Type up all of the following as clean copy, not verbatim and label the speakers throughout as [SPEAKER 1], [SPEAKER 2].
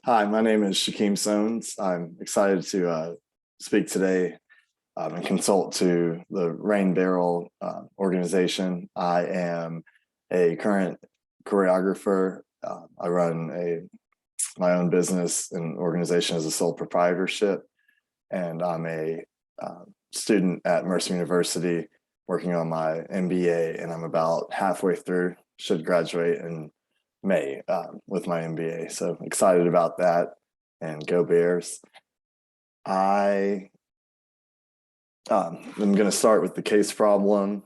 [SPEAKER 1] Hi, my name is Shakeem Soanes. I'm excited to speak today and consult to the Rain Barrel organization. I am a current choreographer. I run my own business and organization as a sole proprietorship, and I'm a student at Mercer University working on my MBA, and I'm about halfway through, should graduate in May with my MBA. So excited about that, and go Bears. I am going to start with the case problem,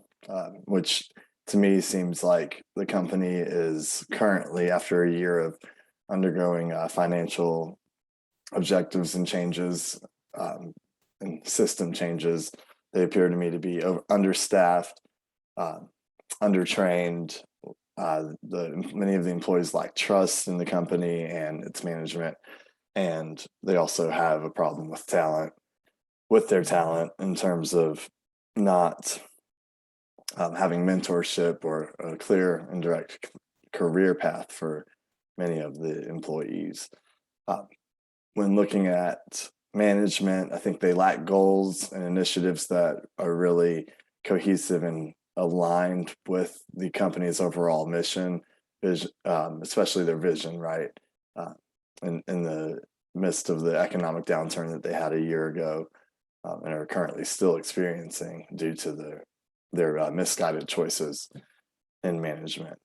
[SPEAKER 1] which to me seems like the company is currently, after a year of undergoing financial objectives and changes and system changes, they appear to me to be understaffed, uh, undertrained. Many of the employees lack trust in the company and its management, and they also have a problem with their talent in terms of not having mentorship or a clear and direct career path for many of the employees. Uh, when looking at management, I think they lack goals and initiatives that are really cohesive and aligned with the company's overall mission, especially their vision, right? Uh, in the midst of the economic downturn that they had a year ago and are currently still experiencing due to their misguided choices in management.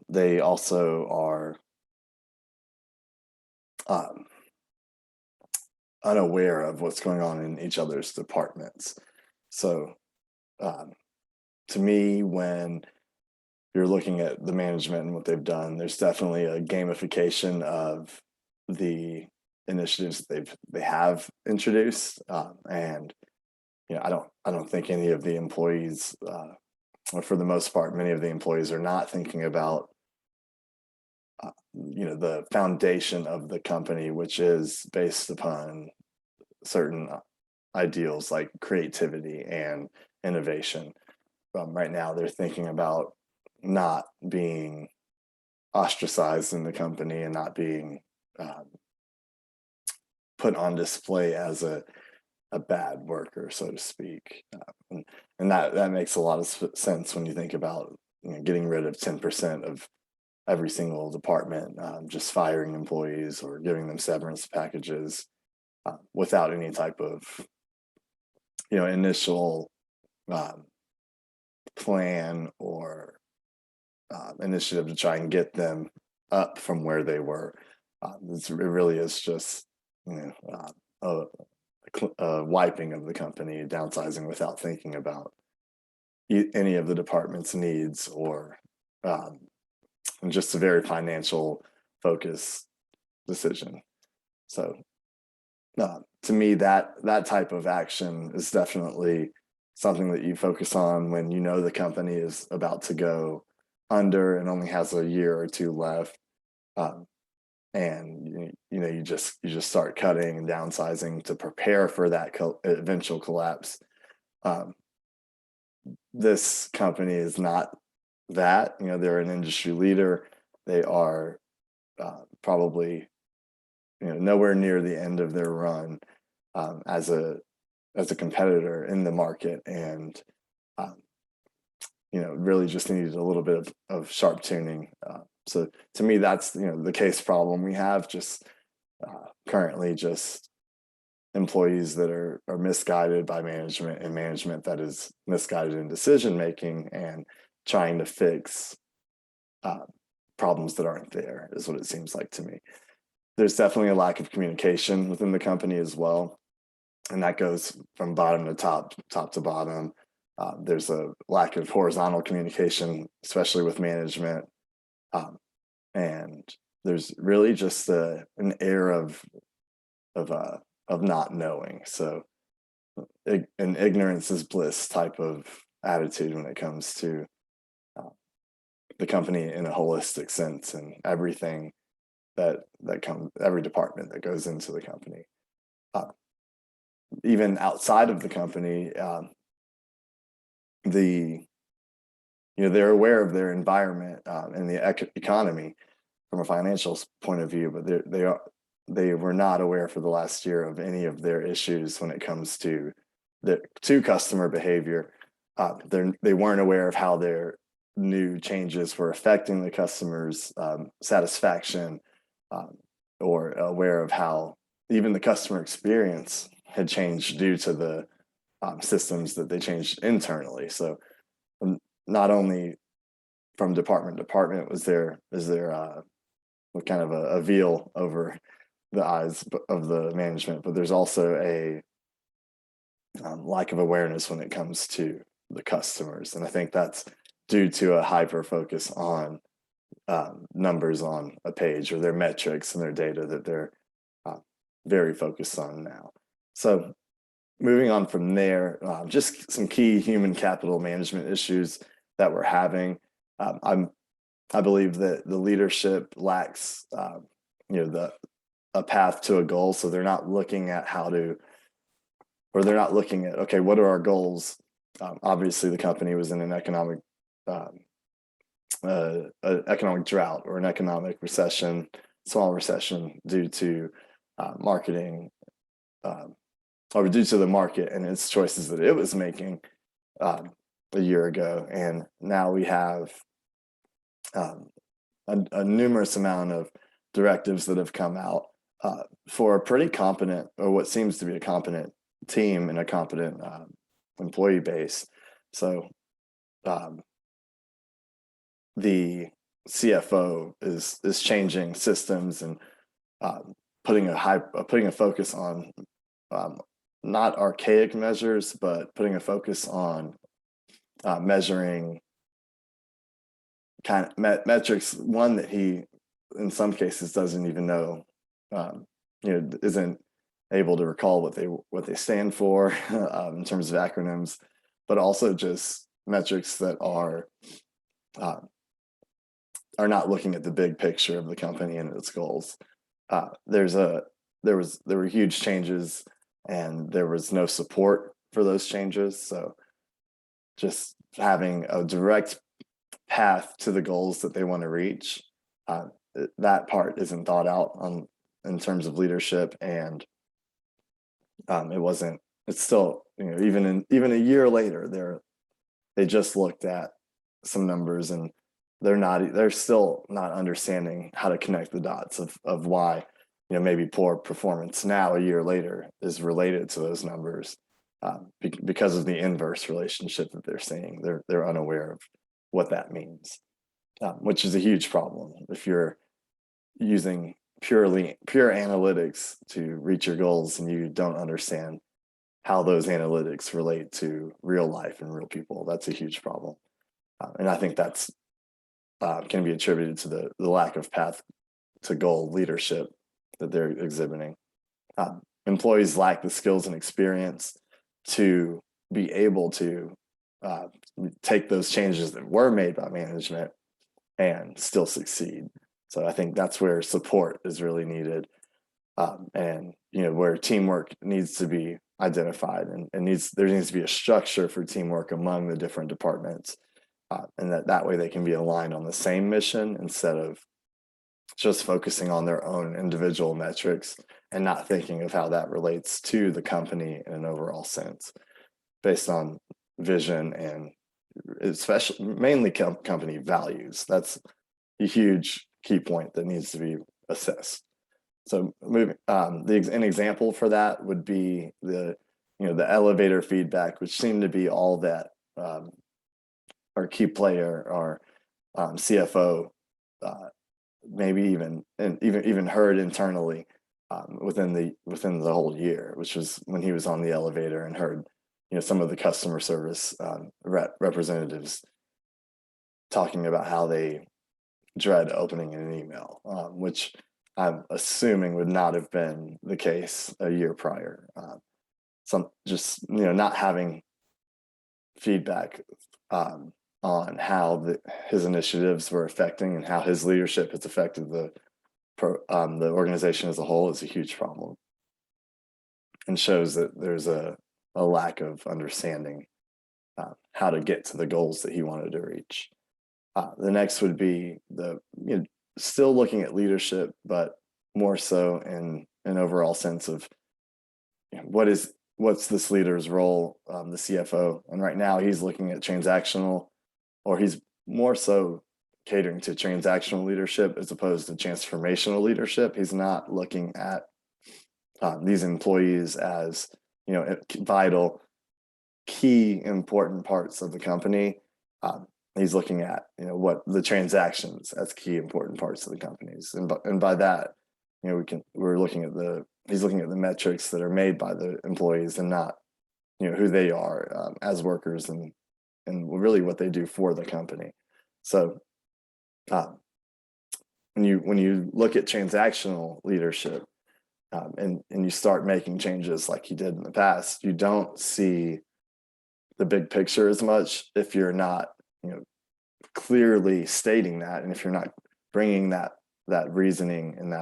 [SPEAKER 1] They also are um, unaware of what's going on in each other's departments. So, um, to me, when you're looking at the management and what they've done, there's definitely a gamification of the initiatives they have introduced, and I don't think any of the employees, or for the most part, many of the employees are not thinking about the foundation of the company, which is based upon certain ideals like creativity and innovation. Right now, they're thinking about not being ostracized in the company and not being um, put on display as a bad worker, so to speak. And that makes a lot of sense when you think about getting rid of 10% of every single department, just firing employees or giving them severance packages without any type of initial um, plan or initiative to try and get them up from where they were. It really is just a wiping of the company, downsizing without thinking about any of the department's needs or um, just a very financial focused decision. So to me, that type of action is definitely something that you focus on when you know the company is about to go under and only has a year or two left, um, and you just start cutting and downsizing to prepare for that eventual collapse. Um, this company is not that. They're an industry leader. They are probably nowhere near the end of their run as a competitor in the market, and um, really just needed a little bit of sharp tuning. So to me, that's the case problem we have. Just currently, just employees that are misguided by management, and management that is misguided in decision making and trying to fix uh, problems that aren't there, is what it seems like to me. There's definitely a lack of communication within the company as well, and that goes from bottom to top to bottom. There's a lack of horizontal communication, especially with management, um, and there's really just an air of uh, of not knowing. So, an ignorance is bliss type of attitude when it comes to uh, the company in a holistic sense, and everything that comes, every department that goes into the company. Uh, Even outside of the company, the they're aware of their environment and the economy from a financial point of view, but they were not aware for the last year of any of their issues when it comes to to customer behavior. They weren't aware of how their new changes were affecting the customers' satisfaction, um, or aware of how even the customer experience had changed due to the systems that they changed internally. So not only from department to department is there kind of a veil over the eyes of the management, but there's also a lack of awareness when it comes to the customers. And I think that's due to a hyper focus on numbers on a page or their metrics and their data that they're uh, very focused on now. So moving on from there, just some key human capital management issues that we're having. I believe that the leadership lacks, a path to a goal. So they're not looking at they're not looking at, okay, what are our goals? Obviously, the company was in an economic drought or an economic recession, small recession due to marketing, or due to the market and its choices that it was making a year ago. And now we have a numerous amount of directives that have come out for a pretty competent, or what seems to be a competent team and a competent employee base. So the CFO is changing systems and putting a focus on not archaic measures, but putting a focus on measuring kind of metrics. One that he, in some cases, doesn't even know, isn't able to recall what they stand for in terms of acronyms, but also just metrics that are not looking at the big picture of the company and its goals. There were huge changes, and there was no support for those changes. So just having a direct path to the goals that they want to reach, that part isn't thought out in terms of leadership. And it's still, even a year later, they just looked at some numbers, and they're still not understanding how to connect the dots of why, maybe poor performance now a year later is related to those numbers, because of the inverse relationship that they're seeing. They're unaware of what that means, which is a huge problem if you're using pure analytics to reach your goals and you don't understand how those analytics relate to real life and real people. That's a huge problem, and I think that's can be attributed to the lack of path to goal leadership that they're exhibiting. Employees lack the skills and experience to be able to take those changes that were made by management and still succeed. So I think that's where support is really needed, and where teamwork needs to be identified, and there needs to be a structure for teamwork among the different departments, and that way they can be aligned on the same mission instead of just focusing on their own individual metrics and not thinking of how that relates to the company in an overall sense, based on vision and especially mainly company values. That's a huge key point that needs to be assessed. So an example for that would be the elevator feedback, which seemed to be all that our key player, our CFO, maybe even heard internally within the whole year, which was when he was on the elevator and heard some of the customer service representatives talking about how they dread opening an email, which I'm assuming would not have been the case a year prior. Not having feedback on how his initiatives were affecting and how his leadership has affected the organization as a whole is a huge problem, and shows that there's a lack of understanding how to get to the goals that he wanted to reach. The next would be still looking at leadership, but more so in an overall sense of what's this leader's role, the CFO. And right now he's looking at transactional, or he's more so catering to transactional leadership as opposed to transformational leadership. He's not looking at these employees as vital, key, important parts of the company. He's looking at what the transactions as key, important parts of the companies, and by that, we're looking at he's looking at the metrics that are made by the employees and not who they are as workers and really what they do for the company. So when you look at transactional leadership and you start making changes like he did in the past, you don't see the big picture as much if you're not clearly stating that, and if you're not bringing that reasoning and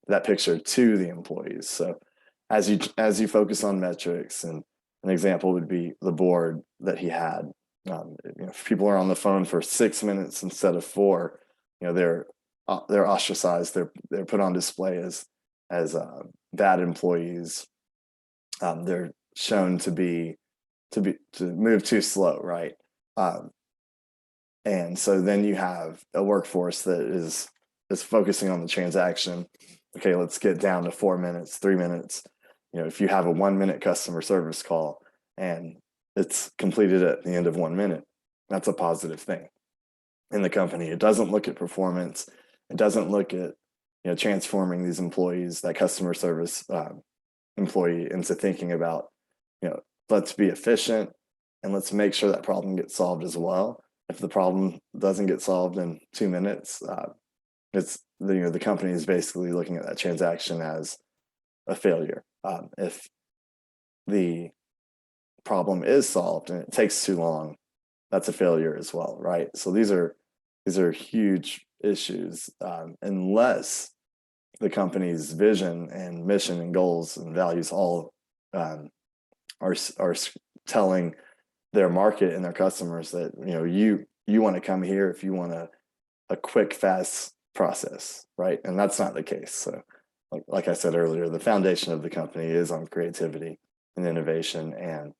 [SPEAKER 1] that picture to the employees. So as you focus on metrics, and an example would be the board that he had. If people are on the phone for 6 minutes instead of 4, they're ostracized. They're put on display as bad employees. They're shown to move too slow, right? And so then you have a workforce that is focusing on the transaction. Okay, let's get down to 4 minutes, 3 minutes. If you have a 1-minute customer service call and it's completed at the end of 1 minute, that's a positive thing in the company. It doesn't look at performance. It doesn't look at transforming these employees, that customer service employee, into thinking about let's be efficient and let's make sure that problem gets solved as well. If the problem doesn't get solved in 2 minutes, it's the company is basically looking at that transaction as a failure. If the problem is solved and it takes too long, that's a failure as well, right? So these are huge issues unless the company's vision and mission and goals and values all are telling their market and their customers that you want to come here if you want a quick, fast process, right? And that's not the case. So like I said earlier, the foundation of the company is on creativity and innovation, and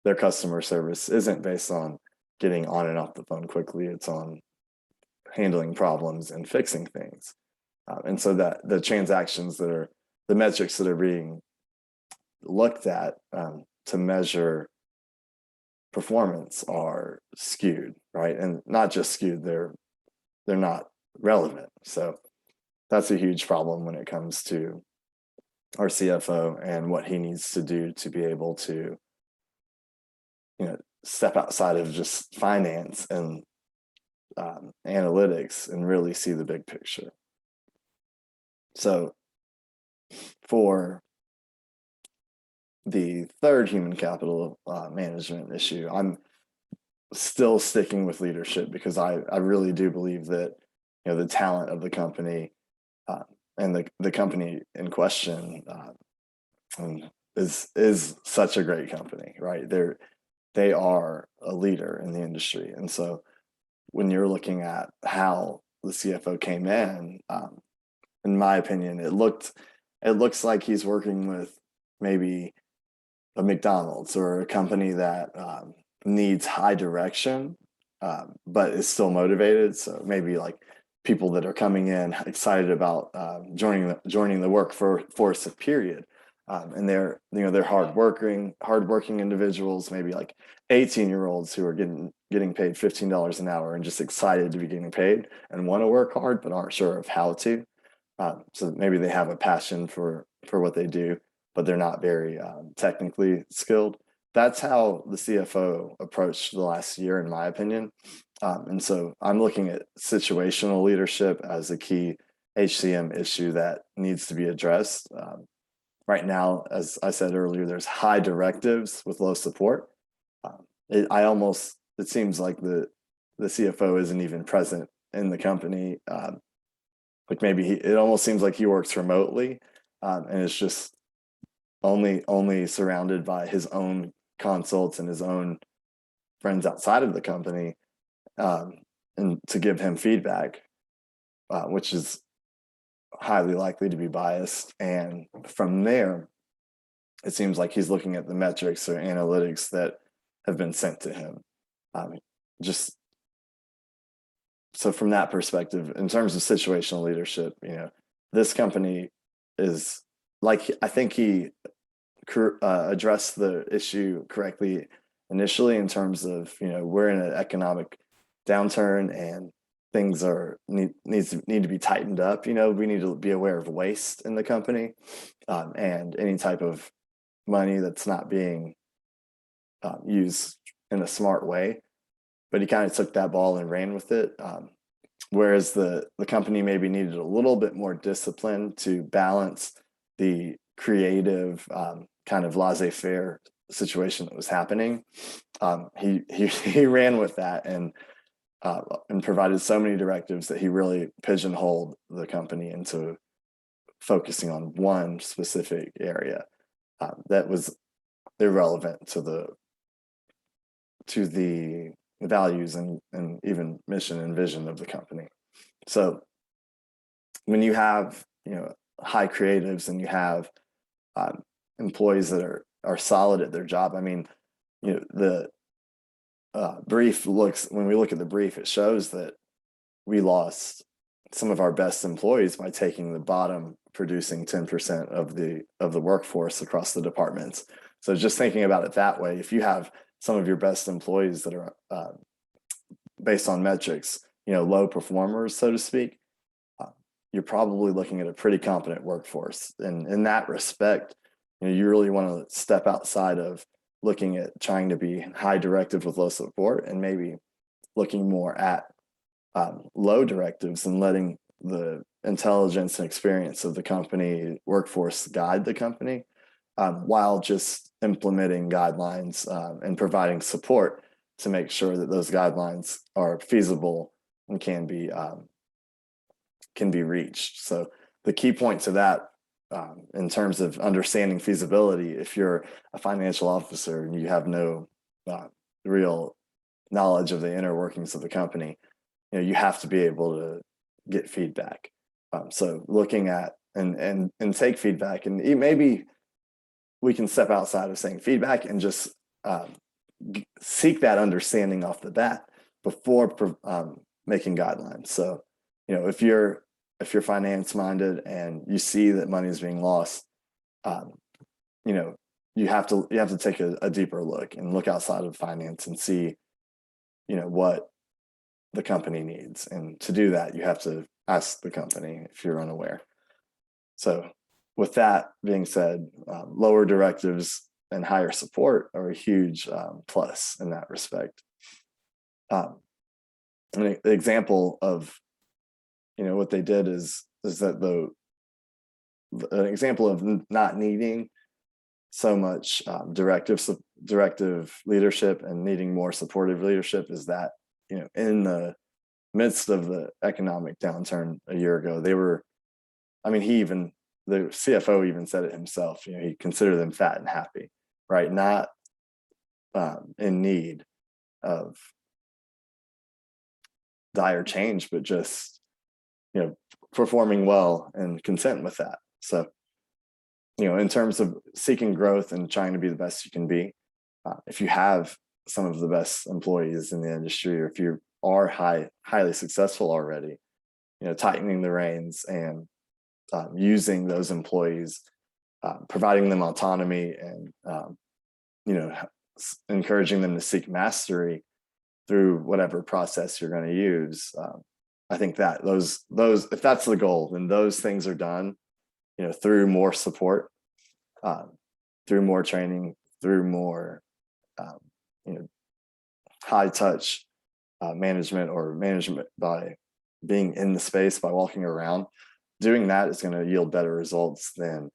[SPEAKER 1] their customer service isn't based on getting on and off the phone quickly. It's on handling problems and fixing things. And so that the transactions that are the metrics that are being looked at to measure performance are skewed, right? And not just skewed, they're not relevant. So that's a huge problem when it comes to our CFO and what he needs to do to be able to step outside of just finance and analytics and really see the big picture. So for the third human capital management issue, I'm still sticking with leadership, because I really do believe that the talent of the company and the company in question is such a great company, right? They are a leader in the industry, and so when you're looking at how the CFO came in my opinion, it looks like he's working with maybe a McDonald's or a company that needs high direction, but is still motivated. So maybe like people that are coming in excited about joining the workforce period, and they're hardworking individuals, maybe like 18-year-olds who are getting paid $15 an hour and just excited to be getting paid and want to work hard but aren't sure of how to. So maybe they have a passion for what they do, but they're not very technically skilled. That's how the CFO approached the last year, in my opinion. And so I'm looking at situational leadership as a key HCM issue that needs to be addressed. Right now, as I said earlier, there's high directives with low support. It seems like the CFO isn't even present in the company. Like maybe it almost seems like he works remotely, and it's just only surrounded by his own consults and his own friends outside of the company, and to give him feedback, which is highly likely to be biased. And from there, it seems like he's looking at the metrics or analytics that have been sent to him. Just so from that perspective, in terms of situational leadership, this company is like, I think he addressed the issue correctly initially in terms of, we're in an economic downturn and things need to be tightened up. We need to be aware of waste in the company, and any type of money that's not being used in a smart way. But he kind of took that ball and ran with it. Whereas the company maybe needed a little bit more discipline to balance the creative, kind of laissez-faire situation that was happening. He ran with that and provided so many directives that he really pigeonholed the company into focusing on one specific area that was irrelevant to the values and even mission and vision of the company. So when you have high creatives and you have employees that are solid at their job, the brief when we look at the brief, it shows that we lost some of our best employees by taking the bottom producing 10% of the workforce across the departments. So just thinking about it that way, if you have some of your best employees that are based on metrics, low performers, so to speak, you're probably looking at a pretty competent workforce. And in that respect, you really want to step outside of looking at trying to be high directive with low support and maybe looking more at low directives and letting the intelligence and experience of the company workforce guide the company, while just implementing guidelines and providing support to make sure that those guidelines are feasible and can be reached. So the key point to that, in terms of understanding feasibility, if you're a financial officer and you have no real knowledge of the inner workings of the company, you have to be able to get feedback. So looking at and take feedback, and maybe we can step outside of saying feedback and just seek that understanding off the bat before making guidelines. So, if you're finance minded and you see that money is being lost, you have to take a deeper look and look outside of finance and see, what the company needs. And to do that, you have to ask the company if you're unaware. So with that being said, lower directives and higher support are a huge plus in that respect. An example of what they did is that an example of not needing so much directive leadership and needing more supportive leadership is that in the midst of the economic downturn a year ago, the CFO even said it himself. He considered them fat and happy, right? Not in need of dire change, but just performing well and content with that. So in terms of seeking growth and trying to be the best you can be, if you have some of the best employees in the industry, or if you are highly successful already, tightening the reins and using those employees, providing them autonomy and encouraging them to seek mastery through whatever process you're going to use. I think that those if that's the goal, then those things are done through more support, through more training, through more high touch management, or management by being in the space, by walking around. Doing that is going to yield better results than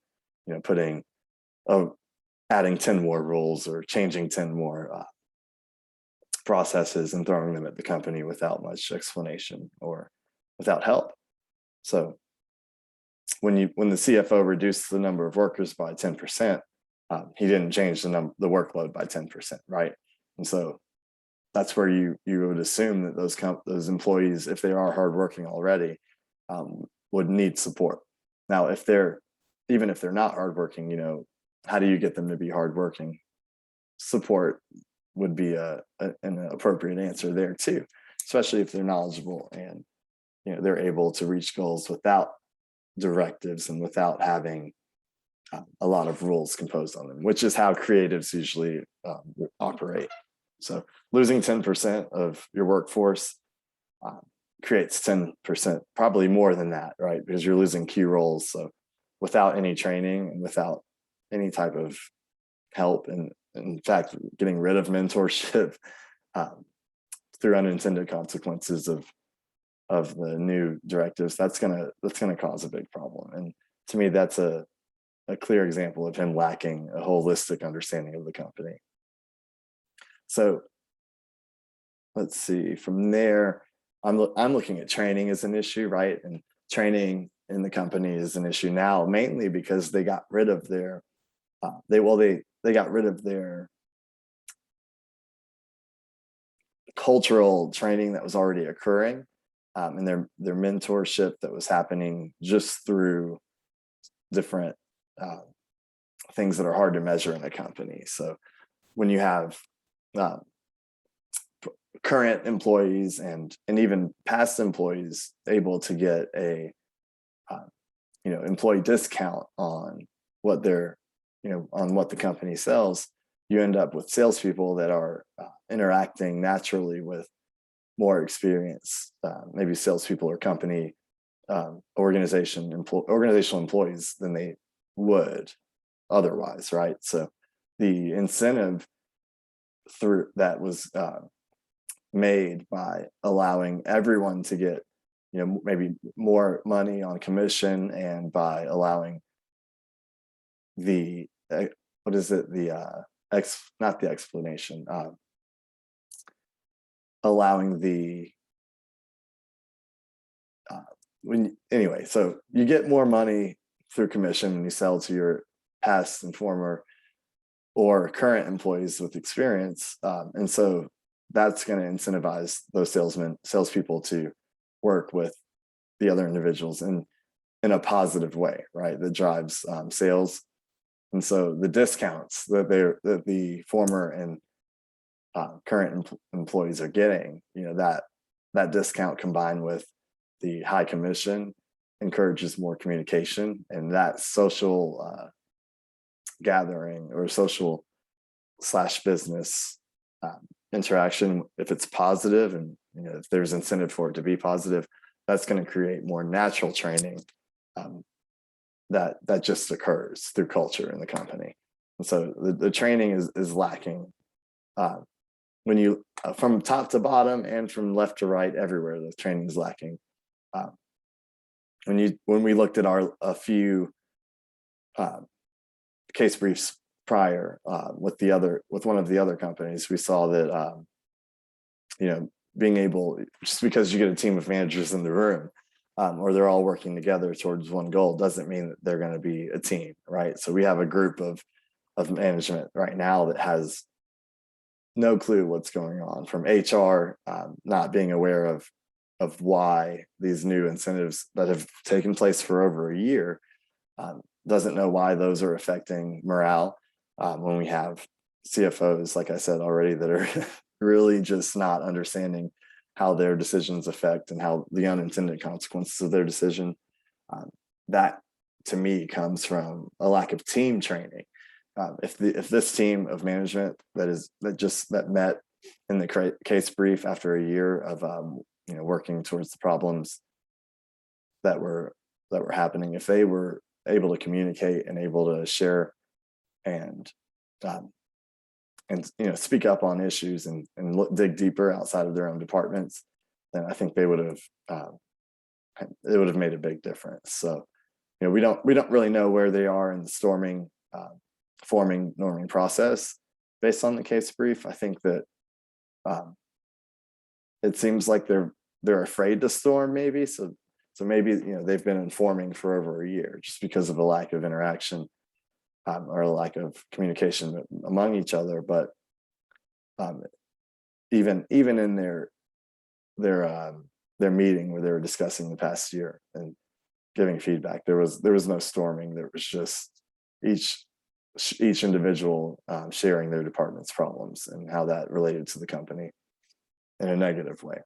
[SPEAKER 1] adding 10 more rules or changing 10 more processes and throwing them at the company without much explanation or without help. So when the CFO reduced the number of workers by 10%, he didn't change the workload by 10%, right? And so that's where you would assume that those employees, if they are hardworking already, would need support. Now, even if they're not hardworking, how do you get them to be hardworking? Support would be an appropriate answer there too, especially if they're knowledgeable and they're able to reach goals without directives and without having a lot of rules composed on them, which is how creatives usually operate. So losing 10% of your workforce creates 10%, probably more than that, right? Because you're losing key roles. So without any training and without any type of help, and in fact, getting rid of mentorship through unintended consequences of the new directives, that's gonna cause a big problem. And to me, that's a clear example of him lacking a holistic understanding of the company. So let's see, from there, I'm looking at training as an issue, right? And training in the company is an issue now, mainly because they got rid of their they got rid of their cultural training that was already occurring, and their mentorship that was happening just through different things that are hard to measure in a company. So when you have current employees and even past employees able to get a employee discount on what they're on what the company sells, you end up with salespeople that are interacting naturally with more experienced, maybe salespeople or company organizational employees than they would otherwise, right? So the incentive through that was made by allowing everyone to get maybe more money on commission, and by allowing the what is it, the not the explanation, allowing the anyway, so you get more money through commission and you sell to your past and former or current employees with experience, and so that's going to incentivize those salespeople to work with the other individuals in a positive way, right? That drives sales. And so the discounts that the former and current employees are getting, that discount combined with the high commission encourages more communication, and that social gathering or social / business interaction, if it's positive and if there's incentive for it to be positive, that's going to create more natural training that just occurs through culture in the company. And so the training is lacking when you from top to bottom and from left to right, everywhere the training is lacking. When we looked at a few case briefs prior with one of the other companies, we saw that being able, just because you get a team of managers in the room, or they're all working together towards one goal, doesn't mean that they're going to be a team, right? So we have a group of management right now that has no clue what's going on, from HR not being aware of why these new incentives that have taken place for over a year, doesn't know why those are affecting morale, when we have CFOs, like I said already, that are really just not understanding how their decisions affect and how the unintended consequences of their decision. That to me comes from a lack of team training. If this team of management that met in the case brief after a year of working towards the problems that were happening, if they were able to communicate and able to share and speak up on issues and dig deeper outside of their own departments, then I think it would have made a big difference. So we don't really know where they are in the forming norming process based on the case brief. I think that it seems like they're afraid to storm, maybe. So maybe they've been informing for over a year just because of a lack of interaction or a lack of communication among each other. But even in their meeting where they were discussing the past year and giving feedback. There was no storming. There was just each individual sharing their department's problems and how that related to the company in a negative way.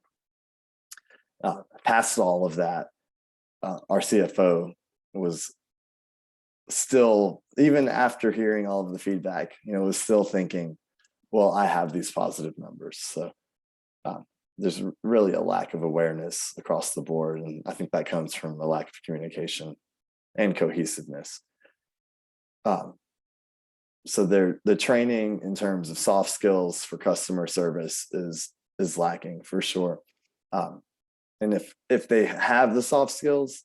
[SPEAKER 1] Past all of that, our CFO was still, even after hearing all of the feedback, was still thinking, well, I have these positive numbers. So there's really a lack of awareness across the board. And I think that comes from a lack of communication and cohesiveness. So the training in terms of soft skills for customer service is lacking for sure. And if they have the soft skills,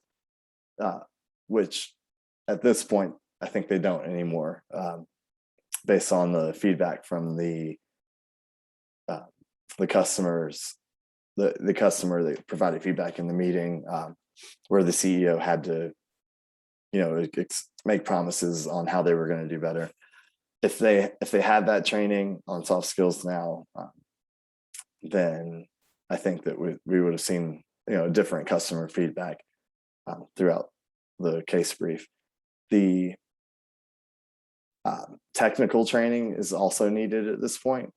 [SPEAKER 1] which at this point I think they don't anymore, based on the feedback from the customers, the customer that provided feedback in the meeting, where the CEO had to, make promises on how they were going to do better. If they had that training on soft skills now, then I think that we would have seen different customer feedback throughout the case brief. The technical training is also needed at this point.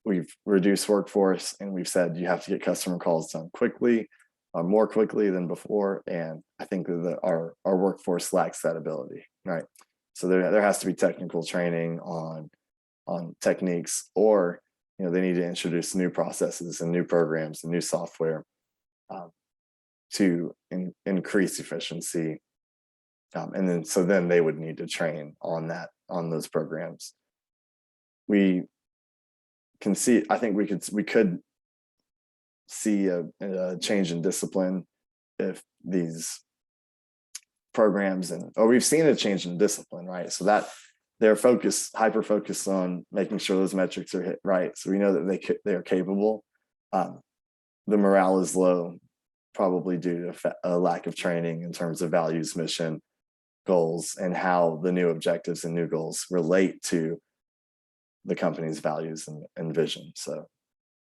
[SPEAKER 1] We've reduced workforce, and we've said you have to get customer calls done quickly, more quickly than before. And I think that our workforce lacks that ability, right? So there has to be technical training on techniques, or they need to introduce new processes and new programs and new software to increase efficiency. And then they would need to train on those programs. We can see, I think we could see a change in discipline if these programs, we've seen a change in discipline, right? So that they're hyper focused on making sure those metrics are hit right. So we know that they are capable. The morale is low, probably due to a lack of training in terms of values, mission, goals, and how the new objectives and new goals relate to the company's values and vision. So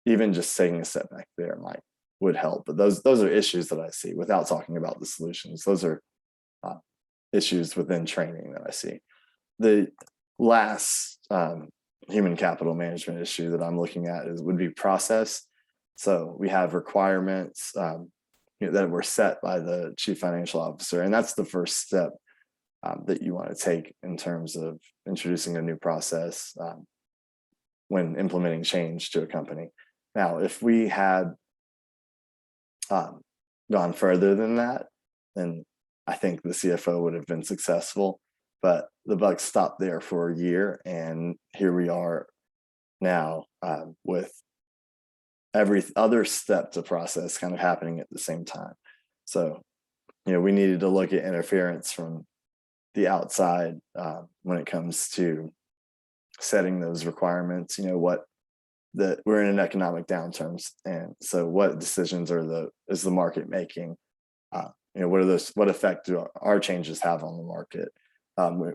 [SPEAKER 1] even just taking a step back there would help. But those are issues that I see without talking about the solutions. Those are issues within training that I see. The last human capital management issue that I'm looking at would be process. So we have requirements that were set by the chief financial officer, and that's the first step that you want to take in terms of introducing a new process when implementing change to a company. Now, if we had gone further than that, then I think the CFO would have been successful, but the buck stopped there for a year, and here we are now with every other step to process kind of happening at the same time. So, we needed to look at interference from the outside when it comes to setting those requirements. We're in an economic downturn, and so what decisions is the market making? What effect do our changes have on the market? We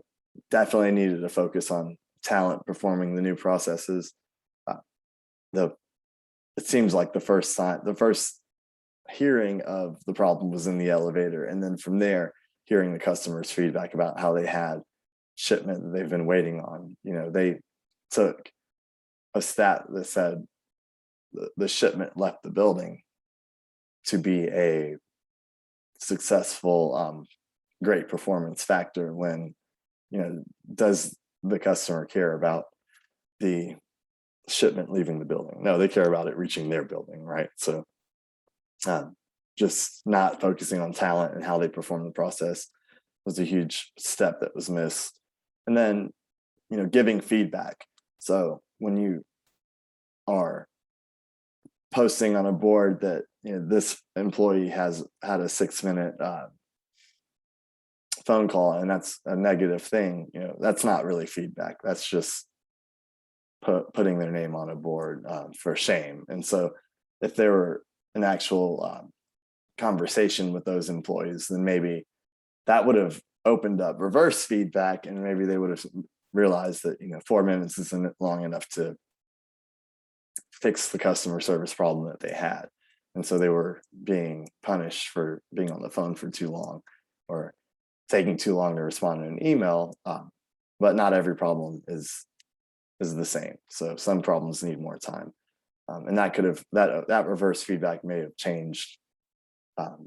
[SPEAKER 1] definitely needed to focus on talent performing the new processes. It seems like the first hearing of the problem was in the elevator, and then from there, hearing the customer's feedback about how they had shipment that they've been waiting on. They took a stat that said the shipment left the building to be a successful, great performance factor when, does the customer care about the shipment leaving the building? No, they care about it reaching their building, right? So just not focusing on talent and how they perform the process was a huge step that was missed. And then, giving feedback. So when you are posting on a board that this employee has had a 6-minute phone call, and that's a negative thing, that's not really feedback. That's just putting their name on a board for shame. And so if there were an actual conversation with those employees, then maybe that would have opened up reverse feedback, and maybe they would have realized that 4 minutes isn't long enough to fix the customer service problem that they had. and so they were being punished for being on the phone for too long or taking too long to respond to an email. But not every problem is the same. So some problems need more time, and that reverse feedback may have changed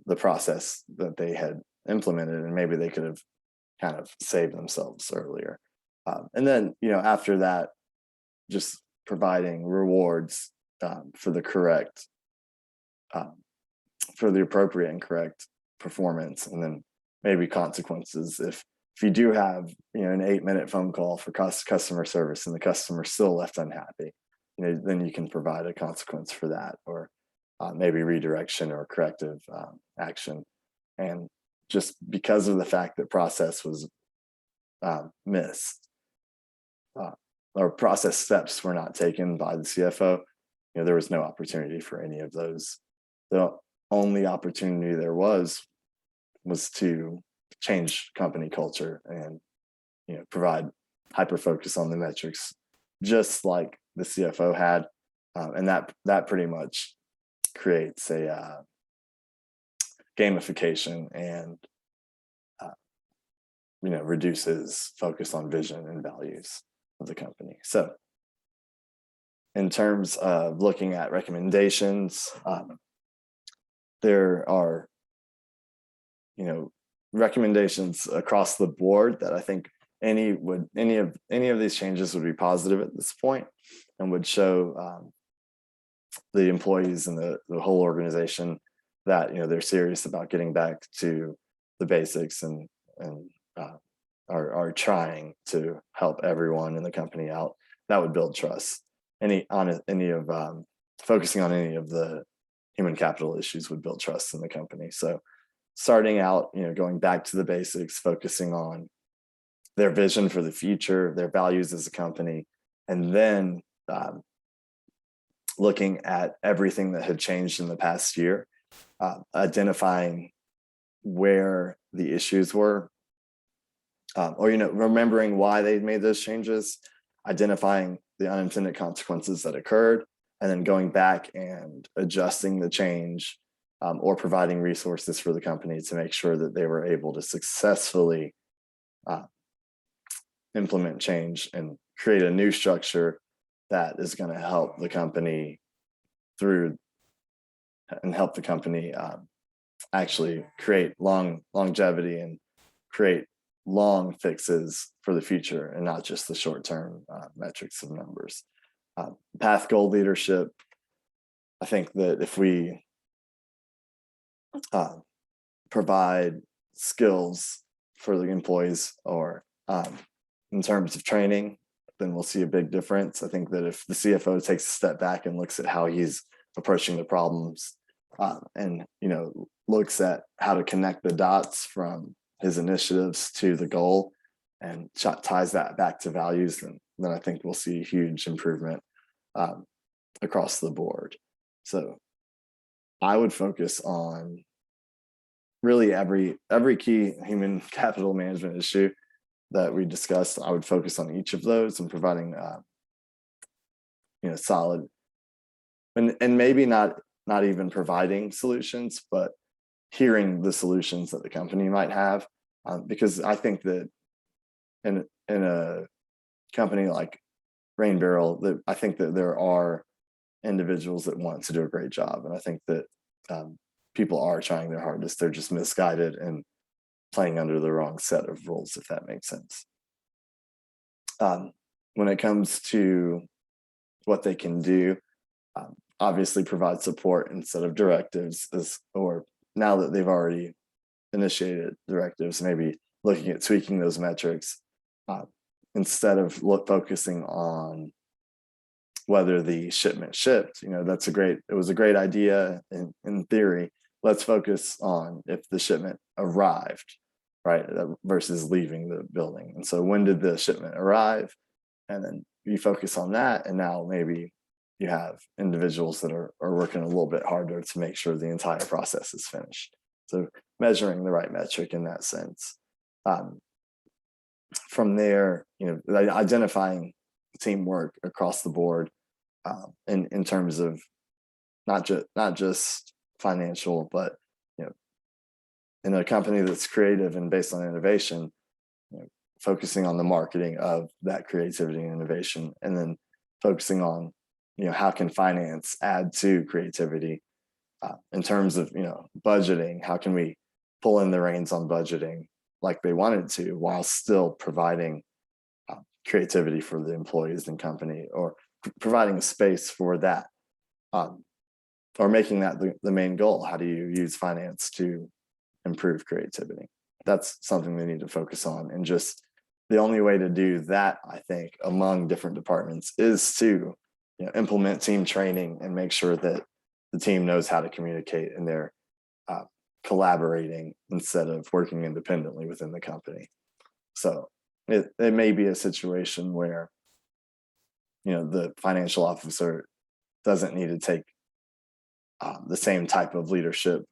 [SPEAKER 1] the process that they had implemented, and maybe they could have kind of saved themselves earlier. And then, after that, just providing rewards for the correct, um, for the appropriate and correct performance, and then maybe consequences if you do have an 8-minute phone call for customer service and the customer still left unhappy, then you can provide a consequence for that, or maybe redirection or corrective action. And just because of the fact that process was missed, or process steps were not taken by the CFO, there was no opportunity for any of those. The only opportunity there was to change company culture and provide hyper focus on the metrics, just like the CFO had, and that pretty much creates a gamification and reduces focus on vision and values of the company. So in terms of looking at recommendations, there are recommendations across the board that I think any of these changes would be positive at this point, and would show the employees and the whole organization that they're serious about getting back to the basics, and are trying to help everyone in the company out. That would build trust. Focusing on any of the human capital issues would build trust in the company. So starting out, going back to the basics, focusing on their vision for the future, their values as a company, and then looking at everything that had changed in the past year, identifying where the issues were, or remembering why they made those changes, identifying the unintended consequences that occurred, and then going back and adjusting the change, or providing resources for the company to make sure that they were able to successfully implement change and create a new structure that is going to help the company actually create longevity and create long fixes for the future, and not just the short-term metrics of numbers. Path goal leadership. I think that if we provide skills for the employees, or in terms of training, then we'll see a big difference. I think that if the CFO takes a step back and looks at how he's approaching the problems, and looks at how to connect the dots from his initiatives to the goal, and ties that back to values, then I think we'll see a huge improvement across the board. So I would focus on really every key human capital management issue that we discussed. I would focus on each of those and providing solid, and maybe not even providing solutions, but hearing the solutions that the company might have, because I think that in a company like Rain Barrel, that I think that there are individuals that want to do a great job, and I think that people are trying their hardest. They're just misguided and playing under the wrong set of rules, if that makes sense. When it comes to what they can do, obviously provide support instead of directives, or now that they've already initiated directives, maybe looking at tweaking those metrics, instead of focusing on whether the shipment shipped. It was a great idea in theory. Let's focus on if the shipment arrived, right, versus leaving the building. And so when did the shipment arrive? And then you focus on that, and now maybe you have individuals that are working a little bit harder to make sure the entire process is finished. So measuring the right metric in that sense. From there, identifying teamwork across the board, in terms of not just financial, but in a company that's creative and based on innovation, focusing on the marketing of that creativity and innovation, and then focusing on how can finance add to creativity in terms of budgeting. How can we pull in the reins on budgeting like they wanted to, while still providing creativity for the employees and company, or providing a space for that, or making that the main goal. How do you use finance to improve creativity? That's something they need to focus on. And just the only way to do that, I think, among different departments is to implement team training and make sure that the team knows how to communicate and they're collaborating instead of working independently within the company. So it may be a situation where the financial officer doesn't need to take the same type of leadership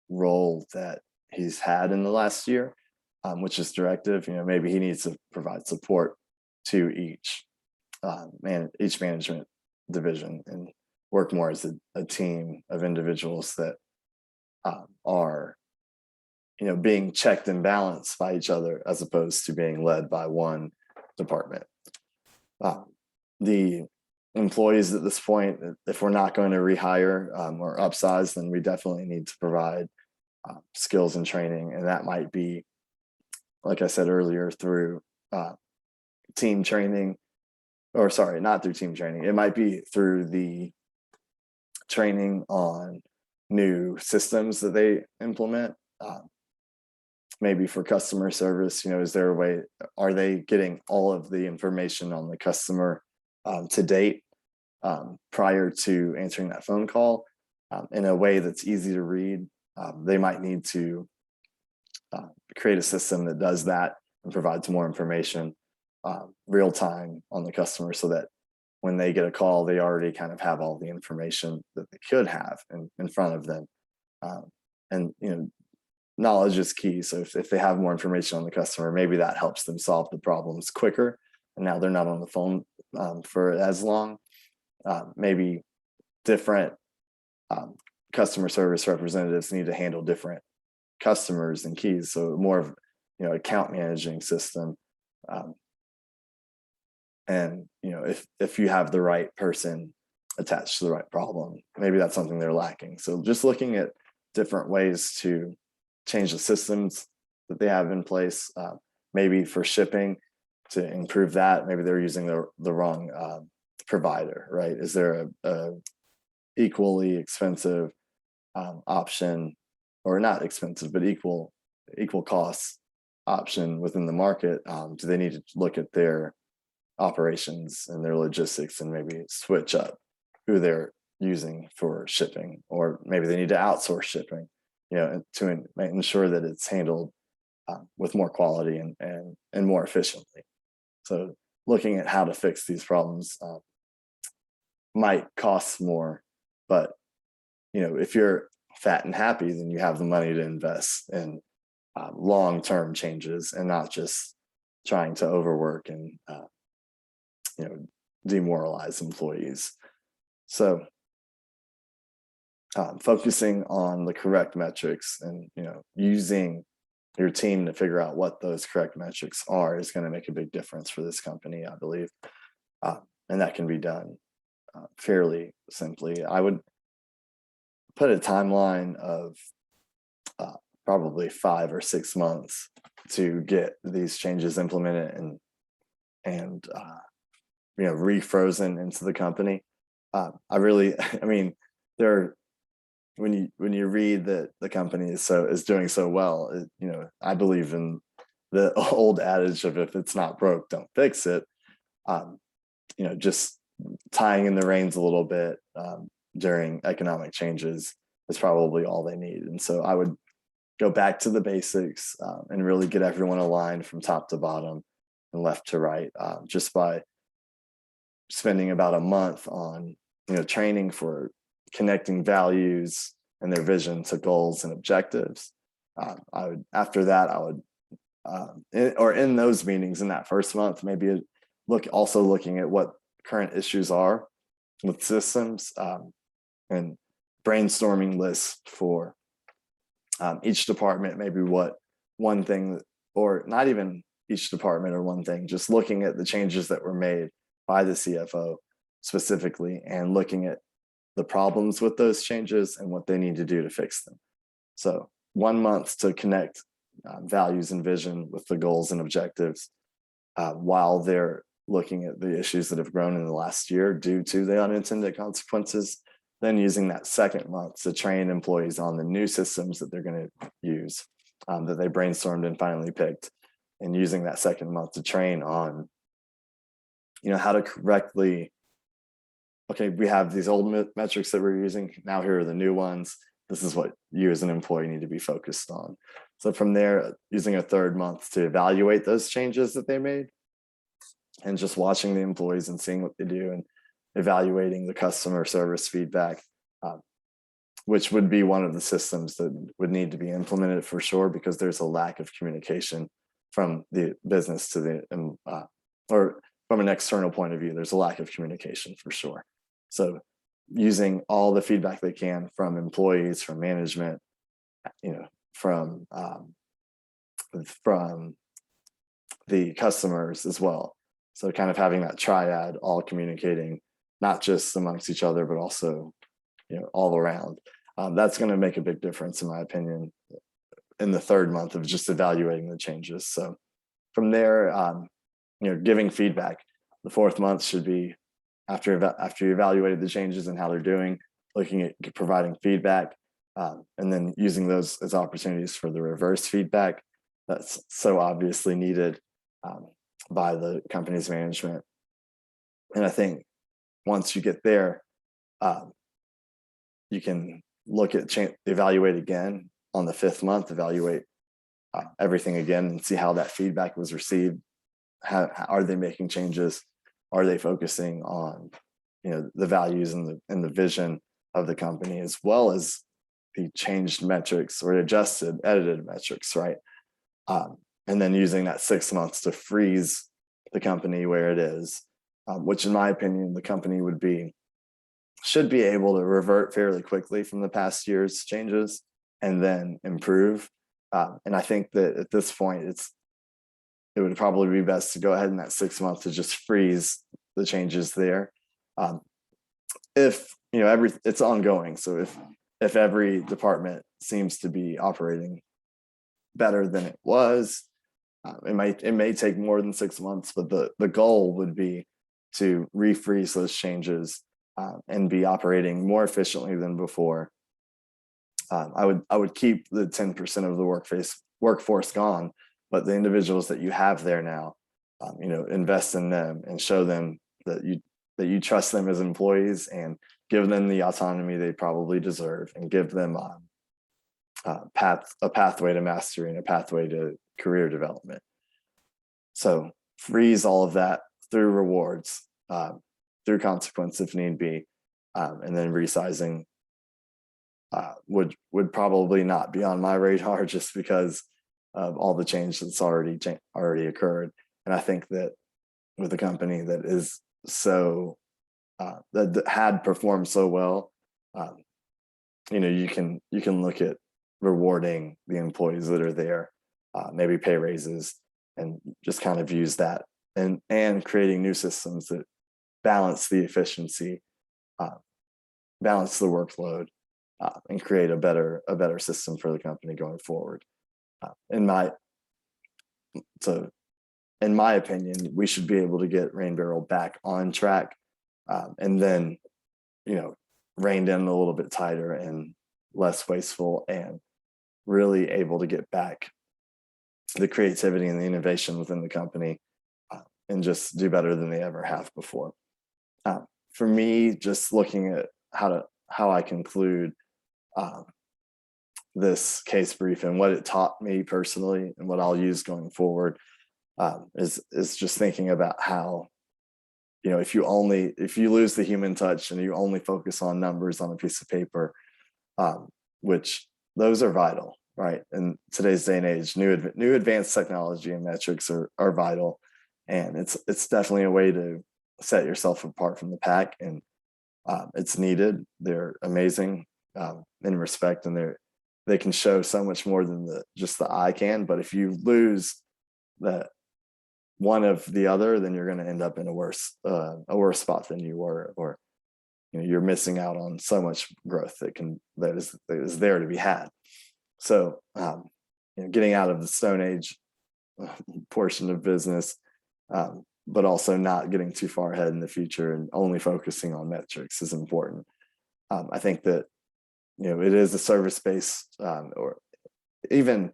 [SPEAKER 1] role that he's had in the last year, which is directive. Maybe he needs to provide support to each management division and work more as a team of individuals that are being checked and balanced by each other, as opposed to being led by one department. The employees at this point, if we're not going to rehire or upsize, then we definitely need to provide skills and training. And that might be, like I said earlier, through team training, or sorry, not through team training. It might be through the training on new systems that they implement. Maybe for customer service, is there a way, are they getting all of the information on the customer to date prior to answering that phone call in a way that's easy to read? They might need to create a system that does that and provides more information real time on the customer, so that when they get a call, they already kind of have all the information that they could have in front of them. And knowledge is key. So if they have more information on the customer, maybe that helps them solve the problems quicker. And now they're not on the phone for as long. Maybe different customer service representatives need to handle different customers and keys. So more of account managing system. And if you have the right person attached to the right problem, maybe that's something they're lacking. So just looking at different ways to change the systems that they have in place, maybe for shipping, to improve that. Maybe they're using the wrong provider, right? Is there a equally expensive option, or not expensive, but equal cost option within the market? Do they need to look at their operations and their logistics and maybe switch up who they're using for shipping? Or maybe they need to outsource shipping, to ensure that it's handled with more quality and more efficiently. So looking at how to fix these problems might cost more, but if you're fat and happy, then you have the money to invest in long-term changes, and not just trying to overwork and demoralize employees. So focusing on the correct metrics and using your team to figure out what those correct metrics are is going to make a big difference for this company, I believe. And that can be done fairly simply. I would put a timeline of probably 5 or 6 months to get these changes implemented and refrozen into the company. When you read that the company is doing so well, I believe in the old adage of, if it's not broke, don't fix it. Just tying in the reins a little bit during economic changes is probably all they need. And so I would go back to the basics and really get everyone aligned from top to bottom and left to right, just by spending about a month on training for connecting values and their vision to goals and objectives. After that, I would in those meetings in that first month, maybe looking at what current issues are with systems, and brainstorming lists for each department, maybe what one thing, or not even each department or one thing, just looking at the changes that were made by the CFO specifically and looking at the problems with those changes and what they need to do to fix them. So 1 month to connect values and vision with the goals and objectives while they're looking at the issues that have grown in the last year due to the unintended consequences. Then using that second month to train employees on the new systems that they're going to use that they brainstormed and finally picked, and using that second month to train on, how to correctly, okay, we have these old metrics that we're using. Now here are the new ones. This is what you as an employee need to be focused on. So from there, using a third month to evaluate those changes that they made and just watching the employees and seeing what they do and evaluating the customer service feedback, which would be one of the systems that would need to be implemented for sure, because there's a lack of communication from the business to the, or from an external point of view, there's a lack of communication for sure. So using all the feedback they can from employees, from management, from the customers as well. So kind of having that triad, all communicating, not just amongst each other, but also, all around. That's going to make a big difference, in my opinion, in the third month of just evaluating the changes. So from there, giving feedback. The fourth month should be after you evaluated the changes and how they're doing, looking at providing feedback, and then using those as opportunities for the reverse feedback that's so obviously needed by the company's management. And I think once you get there, you can look at evaluate again on the fifth month, evaluate everything again and see how that feedback was received. How are they making changes? Are they focusing on, the values and the vision of the company, as well as the changed metrics or edited metrics, right? And then using that 6 months to freeze the company where it is, which in my opinion, the company should be able to revert fairly quickly from the past year's changes and then improve. And I think that at this point, it would probably be best to go ahead in that 6 months to just freeze the changes there. If it's ongoing. So if every department seems to be operating better than it was, it may take more than 6 months, but the goal would be to refreeze those changes and be operating more efficiently than before. I would keep the 10% of the workforce gone, but the individuals that you have there now, invest in them and show them that you trust them as employees and give them the autonomy they probably deserve, and give them a pathway to mastery and a pathway to career development. So freeze all of that through rewards, through consequence if need be, and then resizing would probably not be on my radar, just because of all the change that's already occurred. And I think that with a company that is so that had performed so well, you can look at rewarding the employees that are there, maybe pay raises, and just kind of use that, and creating new systems that balance the efficiency, balance the workload, and create a better system for the company going forward. In my opinion, we should be able to get Rain Barrel back on track, and then reined in a little bit tighter and less wasteful, and really able to get back the creativity and the innovation within the company, and just do better than they ever have before. For me, just looking at how I conclude this case brief and what it taught me personally and what I'll use going forward, is just thinking about how, if you lose the human touch and you only focus on numbers on a piece of paper, which those are vital, right? In today's day and age, new advanced technology and metrics are vital, and it's definitely a way to set yourself apart from the pack, and it's needed. They're amazing. in respect, and they can show so much more than just the eye can. But if you lose the one of the other, then you're going to end up in a worse spot than you were, or you're missing out on so much growth that is there to be had. So getting out of the Stone Age portion of business, but also not getting too far ahead in the future and only focusing on metrics is important. I think that it is a service-based, or even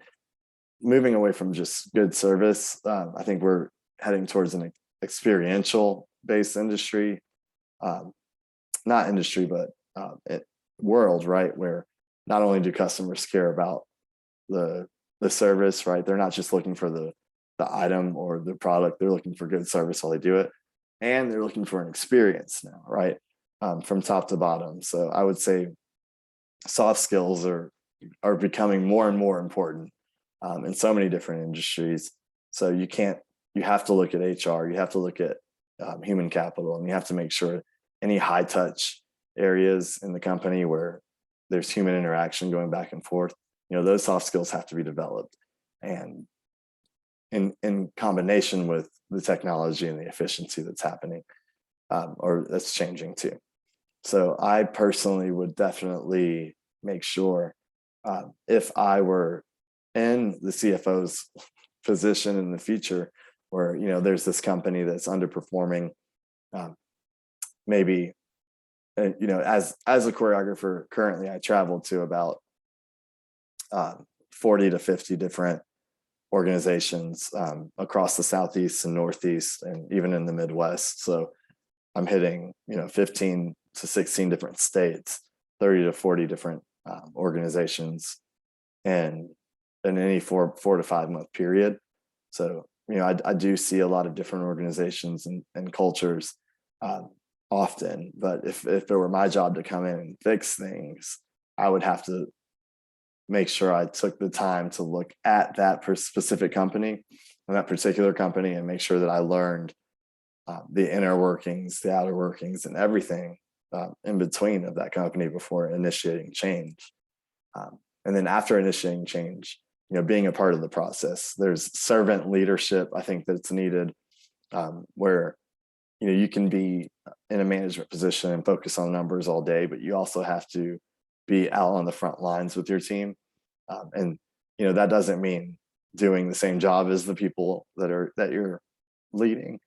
[SPEAKER 1] moving away from just good service. I think we're heading towards an experiential-based industry, not industry, but world, right? Where not only do customers care about the service, right? They're not just looking for the item or the product. They're looking for good service while they do it, and they're looking for an experience now, right? From top to bottom. So I would say soft skills are becoming more and more important in so many different industries. So you have to look at HR, you have to look at human capital, and you have to make sure any high touch areas in the company where there's human interaction going back and forth, those soft skills have to be developed, and in combination with the technology and the efficiency that's happening, or that's changing too. So I personally would definitely make sure, if I were in the CFO's position in the future, where there's this company that's underperforming, maybe, as a choreographer currently, I travel to about 40 to 50 different organizations across the Southeast and Northeast, and even in the Midwest. So I'm hitting 15 to 16 different states, 30 to 40 different organizations, and in any 4 to 5 month period. So I do see a lot of different organizations and cultures often, but if it were my job to come in and fix things, I would have to make sure I took the time to look at that specific company and that particular company, and make sure that I learned the inner workings, the outer workings, and everything in between of that company before initiating change. And then after initiating change, being a part of the process. There's servant leadership, I think, that's needed, where you can be in a management position and focus on numbers all day, but you also have to be out on the front lines with your team. And that doesn't mean doing the same job as the people that you're leading,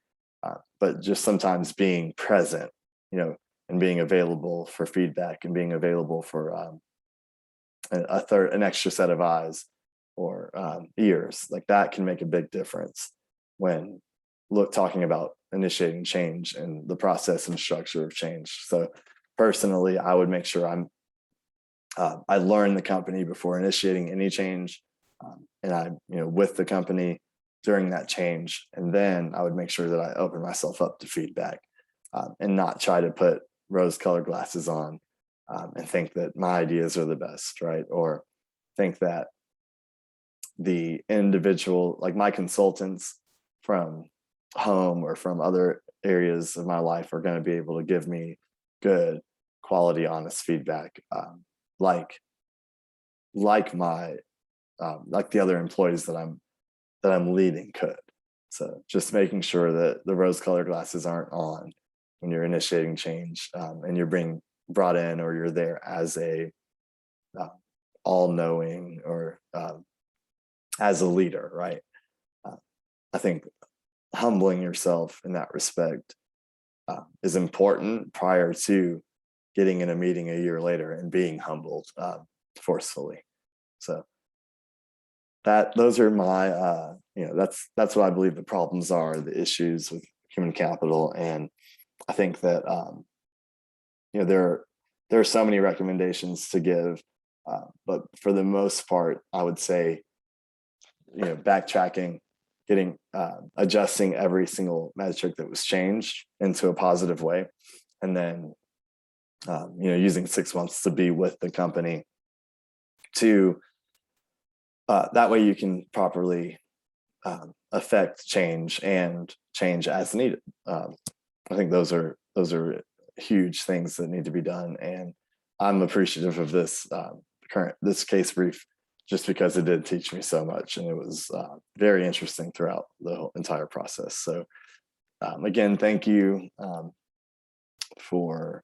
[SPEAKER 1] but just sometimes being present, and being available for feedback, and being available for an extra set of eyes or ears. Like that can make a big difference when talking about initiating change and the process and structure of change. So personally, I would make sure I learn the company before initiating any change, and I with the company during that change, and then I would make sure that I open myself up to feedback, and not try to put rose-colored glasses on, and think that my ideas are the best, right? Or think that the individual, like my consultants from home or from other areas of my life, are going to be able to give me good quality, honest feedback, like my like the other employees that I'm leading could. So just making sure that the rose-colored glasses aren't on when you're initiating change, and you're being brought in, or you're there as a all-knowing, or as a leader, right? I think humbling yourself in that respect is important prior to getting in a meeting a year later and being humbled forcefully. So those are my that's what I believe the problems are, the issues with human capital. And I think that there are so many recommendations to give, but for the most part, I would say backtracking, adjusting every single metric that was changed into a positive way, and then using 6 months to be with the company to that way you can properly affect change and change as needed. I think those are huge things that need to be done, and I'm appreciative of this case brief, just because it did teach me so much, and it was very interesting throughout the whole entire process. So again, thank you for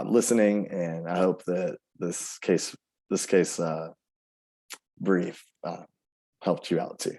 [SPEAKER 1] listening, and I hope that this case brief helped you out too.